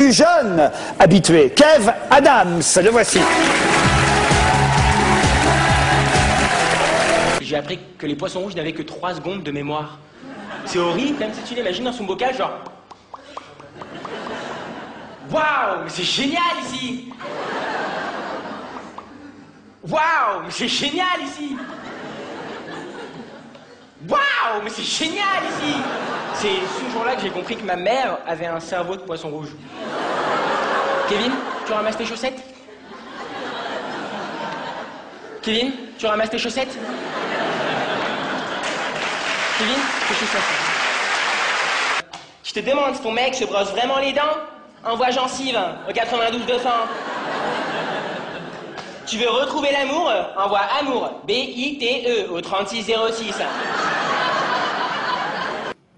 Plus jeune habitué, Kev Adams, le voici. J'ai appris que les poissons rouges n'avaient que 3 secondes de mémoire. C'est horrible, même si tu l'imagines dans son bocal, genre... Waouh, mais c'est génial ici! Waouh, mais c'est génial ici! Waouh, mais c'est génial ici! C'est ce jour-là que j'ai compris que ma mère avait un cerveau de poisson rouge. Kevin, tu ramasses tes chaussettes? Kevin, tu ramasses tes chaussettes? Kevin, tes chaussettes. Je te demande si ton mec se brosse vraiment les dents? Envoie gencive au 92 200. Tu veux retrouver l'amour? Envoie amour, B-I-T-E, au 3606.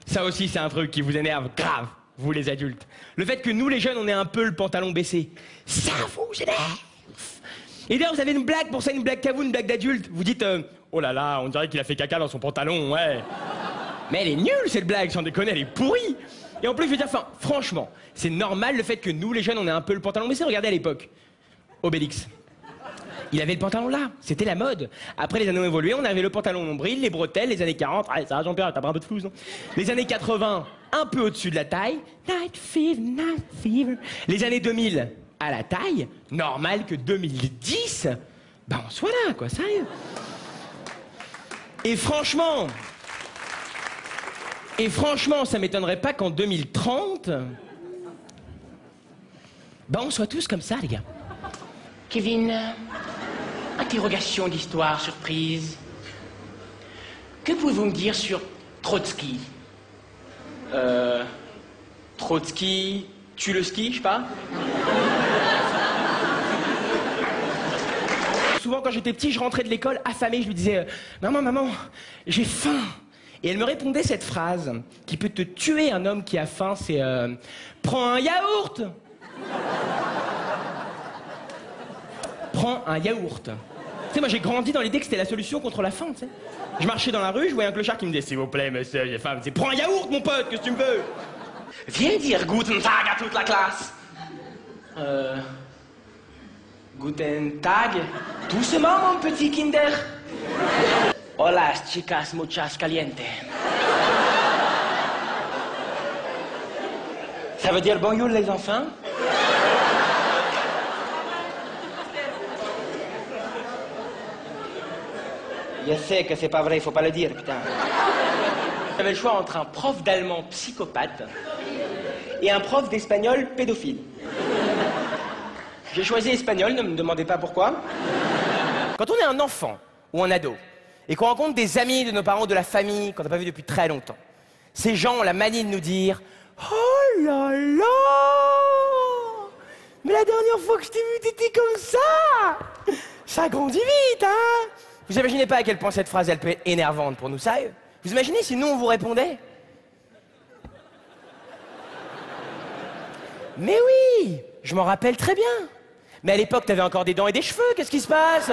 Ça aussi, c'est un truc qui vous énerve grave, vous les adultes. Le fait que nous, les jeunes, on ait un peu le pantalon baissé. Ça vous énerve. Et d'ailleurs, vous avez une blague pour ça, une blague qu'à vous, une blague d'adulte. Vous dites, oh là là, on dirait qu'il a fait caca dans son pantalon, ouais. Mais elle est nulle, cette blague, sans déconner, elle est pourrie. Et en plus, je veux dire, franchement, c'est normal le fait que nous, les jeunes, on ait un peu le pantalon baissé. Regardez à l'époque, Obélix. Il avait le pantalon là, c'était la mode. Après, les années ont évolué, on avait le pantalon nombril, les bretelles, les années 40, ah, ça va Jean-Pierre, t'as pas un peu de flouze, non? Les années 80, un peu au-dessus de la taille, night fever. Les années 2000, à la taille, normal que 2010, ben on soit là, quoi, sérieux. Et franchement, ça m'étonnerait pas qu'en 2030, ben on soit tous comme ça, les gars. Kevin, interrogation d'histoire surprise. Que pouvez-vous me dire sur Trotsky? Trotsky, tue le ski, je sais pas. Souvent, quand j'étais petit, je rentrais de l'école affamé, je lui disais maman, j'ai faim. Et elle me répondait cette phrase qui peut te tuer, un homme qui a faim, c'est prends un yaourt. Prends un yaourt. Tu sais, moi j'ai grandi dans l'idée que c'était la solution contre la faim, tu sais. Je marchais dans la rue, je voyais un clochard qui me disait, s'il vous plaît, monsieur, j'ai faim. Je disais, prends un yaourt, mon pote, qu'est-ce que tu me veux? Viens dire Guten Tag à toute la classe. Guten Tag? Doucement, mon petit Kinder. Hola, chicas muchas caliente. Ça veut dire bonjour, les enfants? Je sais que c'est pas vrai, il faut pas le dire, putain. J'avais le choix entre un prof d'allemand psychopathe et un prof d'espagnol pédophile. J'ai choisi espagnol, ne me demandez pas pourquoi. Quand on est un enfant ou un ado et qu'on rencontre des amis de nos parents, de la famille, qu'on n'a pas vu depuis très longtemps, ces gens ont la manie de nous dire « Oh là là! Mais la dernière fois que je t'ai vu, t'étais comme ça! Ça grandit vite, hein ?» Vous imaginez pas à quel point cette phrase, elle peut être énervante pour nous, sérieux? Vous imaginez si nous, on vous répondait? Mais oui, je m'en rappelle très bien. Mais à l'époque, t'avais encore des dents et des cheveux, qu'est-ce qui se passe?